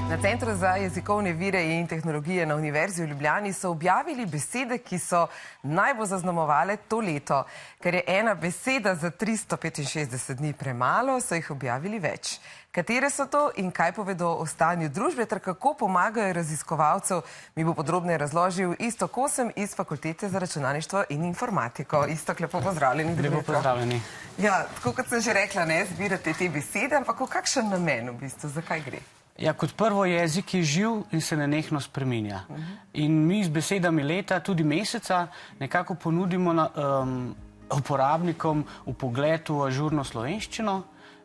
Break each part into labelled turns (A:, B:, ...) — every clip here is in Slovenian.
A: Na Centru za jezikovne vire in tehnologije na Univerzi v Ljubljani so objavili besede, ki so najbolj zaznamovale to leto. Ker je ena beseda za 365 dni premalo, so jih objavili več. Katere so to in kaj povedo o stanju družbe ter kako pomagajo raziskovalcev, mi bo podrobneje razložil Iztok Kosem iz Fakultete za računalništvo in informatiko. Iztok, lepo pozdravljeni.
B: Lepo pozdravljeni.
A: Ja, tako kot sem že rekla, ne zbirate te besede, ampak v kakšen namen v bistvu, zakaj gre?
B: Ja, kot prvo, jezik je živ in se nenehno spreminja. In mi z besedami leta, tudi meseca, nekako ponudimo uporabnikom vpogled v ažurno slovenščino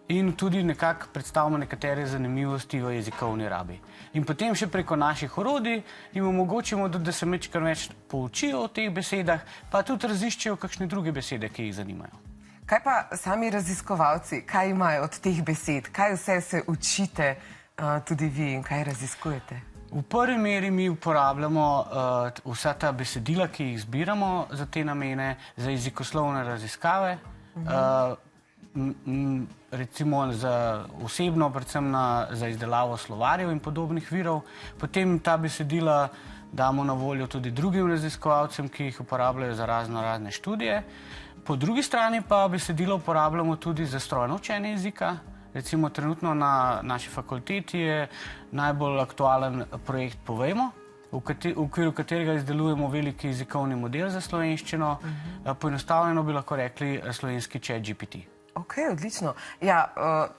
B: in tudi nekako predstavimo nekatere zanimivosti v jezikovni rabi. In potem še preko naših orodij jim omogočimo, da se majčkeno več poučijo o teh besedah, pa tudi raziščejo kakšne druge besede, ki jih zanimajo.
A: Kaj pa sami raziskovalci, kaj imajo od teh besed? Kaj vse se učite tudi vi in kaj raziskujete?
B: V prvi meri mi uporabljamo vsa ta besedila, ki jih zbiramo za te namene, za jezikoslovne raziskave, recimo osebno, predvsem za izdelavo slovarjev in podobnih virov. Potem ta besedila damo na voljo tudi drugim raziskovalcem, ki jih uporabljajo za razne študije. Po drugi strani pa besedilo uporabljamo tudi za strojno učenje jezika. Recimo trenutno na naši fakulteti je najbolj aktualen projekt Povejmo, v okviru katerega izdelujemo veliki jezikovni model za slovenščino. Poenostavljeno bi lahko rekli slovenski ChatGPT.
A: Ok, odlično. Ja,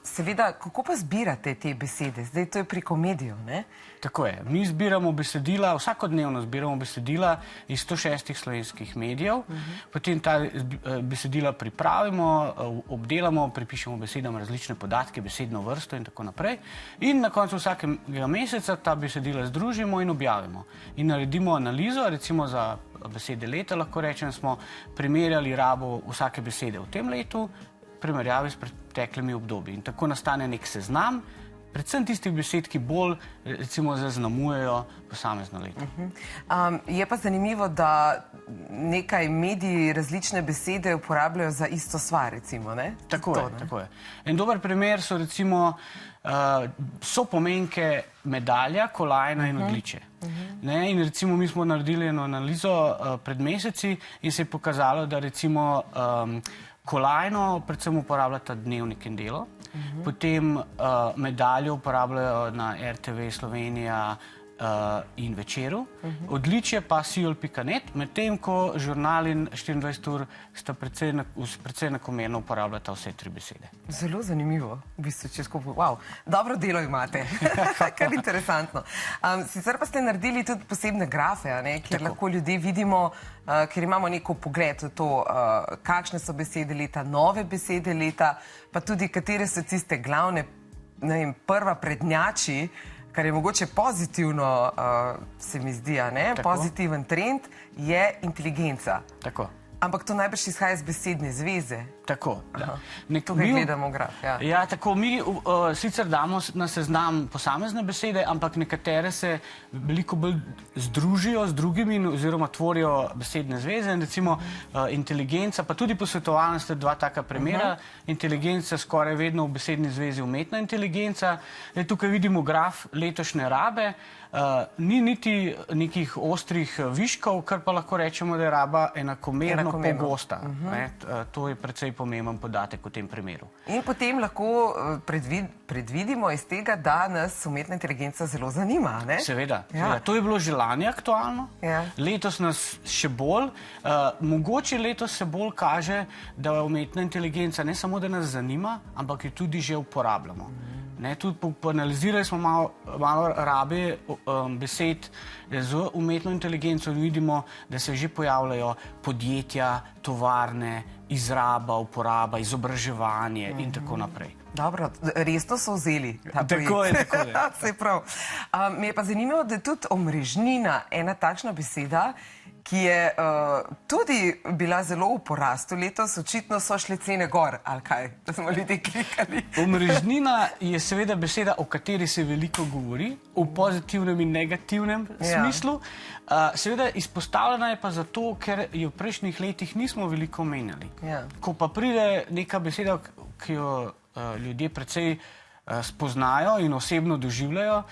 A: seveda, kako pa zbirate te besede? Zdaj to je preko medijev, ne?
B: Tako je. Mi zbiramo besedila, vsakodnevno zbiramo besedila iz 106 slovenskih medijev, potem ta besedila pripravimo, obdelamo, pripišemo besedam različne podatke, besedno vrsto in tako naprej. In na koncu vsakega meseca ta besedila združimo in objavimo. In naredimo analizo, recimo za besede leta, lahko rečem, smo primerjali rabo vsake besede v tem letu, primerjavi s preteklimi obdobji. In tako nastane nek seznam, predvsem tistih besed, ki bolj, recimo, zaznamujejo posamezno leto.
A: Je pa zanimivo, da nekaj mediji različne besede uporabljajo za isto stvar, recimo, ne?
B: Tako je. En dober primer so, recimo, sopomenke medalja, kolajna in odličje. In recimo mi smo naredili eno analizo pred meseci in se je pokazalo, da recimo kolajno predvsem uporabljata Dnevnik in Delo, potem medaljo uporabljajo na RTV Slovenija in Večeru, odličje pa Siol.net, medtem ko Žurnal in 24 ur sta precej enakomerno uporabljata vse tri besede.
A: Zelo zanimivo, v bistvu, če skupaj. Wow, dobro delo imate, kar interesantno. Sicer pa ste naredili tudi posebne grafe, kjer lahko ljudje vidimo, ker imamo neko pogled v to, kakšne so besede leta, nove besede leta, pa tudi katere so tiste glavne, prva prednjači, kar je mogoče pozitivno, se mi zdi, pozitiven trend, je inteligenca.
B: Tako.
A: Ampak to najbrž izhaja iz besedne zveze.
B: Tako.
A: Tukaj gledamo graf.
B: Ja, tako. Mi sicer damo na seznam posamezne besede, ampak nekatere se veliko bolj združijo z drugimi oziroma tvorijo besedne zveze. Recimo inteligenca, pa tudi posvetovalnost sta dva taka primera. Inteligenca skoraj vedno v besedni zvezi umetna inteligenca. Tukaj vidimo graf letošnje rabe. Ni niti nekih ostrih viškov, kar pa lahko rečemo, da je raba enakomerno pogosta. To je precej pomemben podatek v tem primeru. In
A: potem lahko predvidimo iz tega, da nas umetna inteligenca zelo zanima, ne?
B: Seveda. To je bilo že lani aktualno, letos nas še bolj. Mogoče letos se bolj kaže, da umetna inteligenca ne samo, da nas zanima, ampak jo tudi že uporabljamo. Tudi poanalizirali smo malo rabe besed z umetno inteligenco in vidimo, da se že pojavljajo podjetja, tovarne, izraba, uporaba, izobraževanje in tako naprej.
A: Dobro, resno so vzeli ta projekt.
B: Tako je.
A: Saj prav. Me je pa zanimivo, da je tudi omrežnina ena takšna beseda, ki je tudi bila zelo v porastu letos, očitno so šle cene gor, ali kaj, da smo ljudje klikali.
B: Omrežnina je seveda beseda, o kateri se veliko govori, v pozitivnem in negativnem smislu. Seveda izpostavljena je pa zato, ker jo v prejšnjih letih nismo veliko omenjali. Ko pa pride neka beseda, ki jo ljudje precej spoznajo in osebno doživljajo,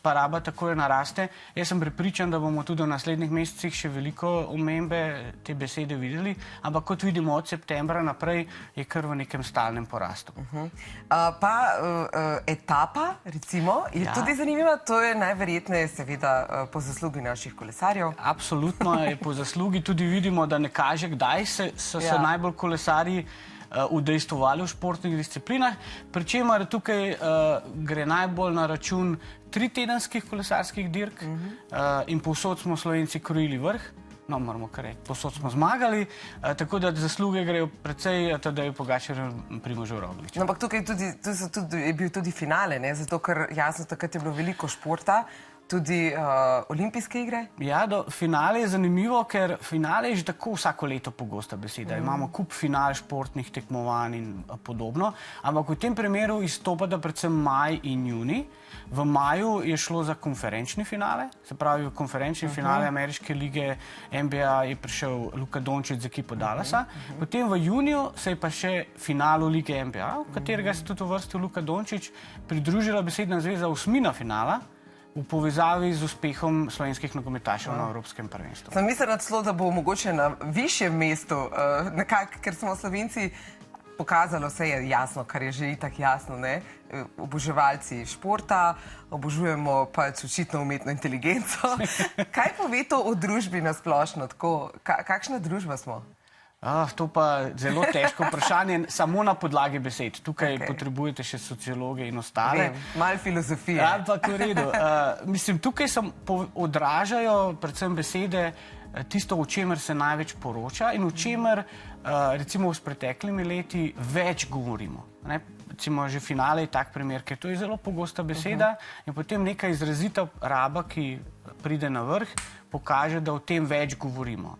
B: poraba takoj naraste. Jaz sem prepričan, da bomo tudi v naslednjih mesecih še veliko omembe te besede videli, ampak kot vidimo od septembra naprej je kar v nekem stalnem porastu.
A: Etapa, recimo, je tudi zanimiva, to je najverjetneje seveda po zaslugi naših kolesarjev.
B: Absolutno je po zaslugi, tudi vidimo, da ne kaže, kdaj so se najbolj kolesarji udejstvovali v športnih disciplinah, pri čemer tukaj gre najbolj na račun 3-tedenskih kolesarskih dirk in povsod smo Slovenci krojili vrh, no, moramo kar reči, povsod smo zmagali, tako da zasluge grejo precej Tadeju Pogačarju in Primožu Rogliču.
A: Ampak tukaj je bil tudi finale, zato ker jasno takrat je bilo veliko športa, tudi olimpijske igre?
B: Ja, finale je zanimivo, ker finale je že tako vsako leto pogosta beseda. Imamo kup final športnih tekmovanj in podobno, ampak v tem primeru izstopata predvsem maj in junij. V maju je šlo za konferenčni finale, se pravi v konferenčni finale Ameriške lige NBA je prišel Luka Dončić z ekipo Dallasa. Potem v juniju se je pa še finalu lige NBA, v katerega se tudi uvrstil Luka Dončić, pridružila besedna zveza osmina finala, v povezavi z uspehom slovenskih nogometašev na Evropskem prvenstvu.
A: Sem mislila celo, da bo mogoče na višjem mestu, nekako, ker smo Slovenci pokazalo, vse je jasno, kar je že itak jasno, ne? Oboževalci športa, obožujemo pač očitno umetno inteligenco. Kaj pove to o družbi nasplošno? Kakšna družba smo?
B: To pa zelo težko vprašanje, samo na podlagi besed. Tukaj potrebujete še sociologe in ostale.
A: Malo filozofije.
B: Ampak v redu. Mislim, tukaj odražajo predvsem besede tisto, o čemer se največ poroča in o čemer, recimo s preteklimi leti, več govorimo. Recimo že finale je tak primer, ker to je zelo pogosta beseda in potem neka izrazita raba, ki pride na vrh, pokaže, da o tem več govorimo.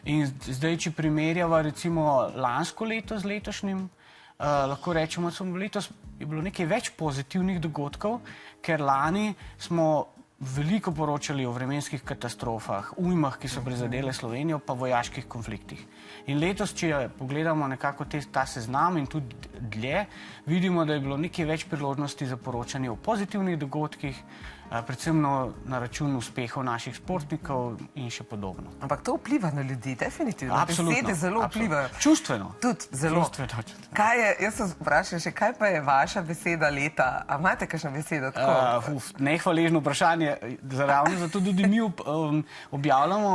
B: In zdaj, če primerjava recimo lansko leto z letošnjim, lahko rečemo, da letos je bilo nekaj več pozitivnih dogodkov, ker lani smo veliko poročali o vremenskih katastrofah, ujmah, ki so prizadele Slovenijo, pa vojaških konfliktih. In letos, če pogledamo nekako ta seznam in tudi dlje, vidimo, da je bilo nekaj več priložnosti za poročanje o pozitivnih dogodkih, predvsem na račun uspehov naših športnikov in še podobno.
A: Ampak to vpliva na ljudi, definitivno.
B: Absolutno.
A: Besede zelo vplivajo.
B: Čustveno.
A: Tudi zelo. Jaz sem vprašala še, kaj pa je vaša beseda leta? A imate kakšna beseda tako?
B: Nehvaležno vprašanje. Ravno zato tudi mi objavljamo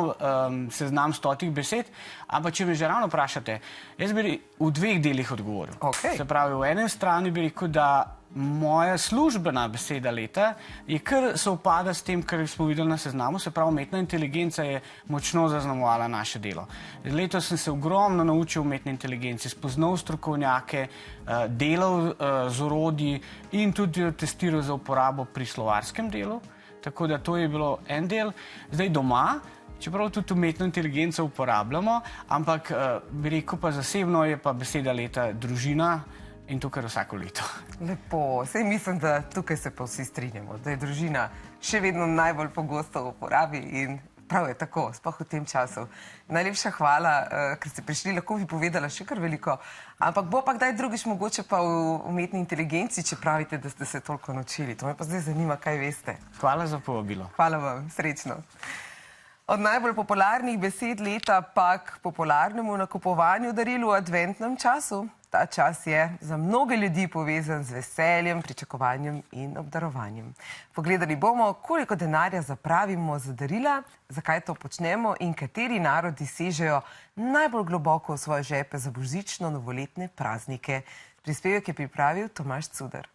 B: seznam 100 besed, ampak če me že ravno vprašate, jaz bi v dveh delih odgovoril. Se pravi, v enem strani bi rekel, da moja službena beseda leta je kar sovpada s tem, kar smo videli na seznamu, se pravi, umetna inteligenca je močno zaznamovala naše delo. Letos sem se ogromno naučil umetne inteligence, spoznal strokovnjake, delal z orodji in tudi testiral za uporabo pri slovarskem delu, tako da to je bilo en del. Zdaj doma, čeprav tudi umetno inteligenco uporabljamo, ampak bi rekel pa zasebno je pa beseda leta družina, in to kar vsako leto.
A: Lepo. Saj mislim, da tukaj se pa vsi strinjamo, da je družina še vedno najbolj pogosto v uporabi in prav je tako, sploh v tem času. Najlepša hvala, ker ste prišli, lahko bi povedala še kar veliko, ampak bo pa kdaj drugič mogoče pa v umetni inteligenci, če pravite, da ste se toliko naučili. To me pa zdaj zanima, kaj veste.
B: Hvala za povabilo.
A: Hvala vam, srečno. Od najbolj popularnih besed leta pa k popularnemu nakupovanju daril v adventnem času. Ta čas je za mnoge ljudi povezan z veseljem, pričakovanjem in obdarovanjem. Pogledali bomo, koliko denarja zapravimo za darila, zakaj to počnemo in kateri narodi sežejo najbolj globoko v svoje žepe za božično-novoletne praznike. Prispevek je pripravil Tomaž Cuder.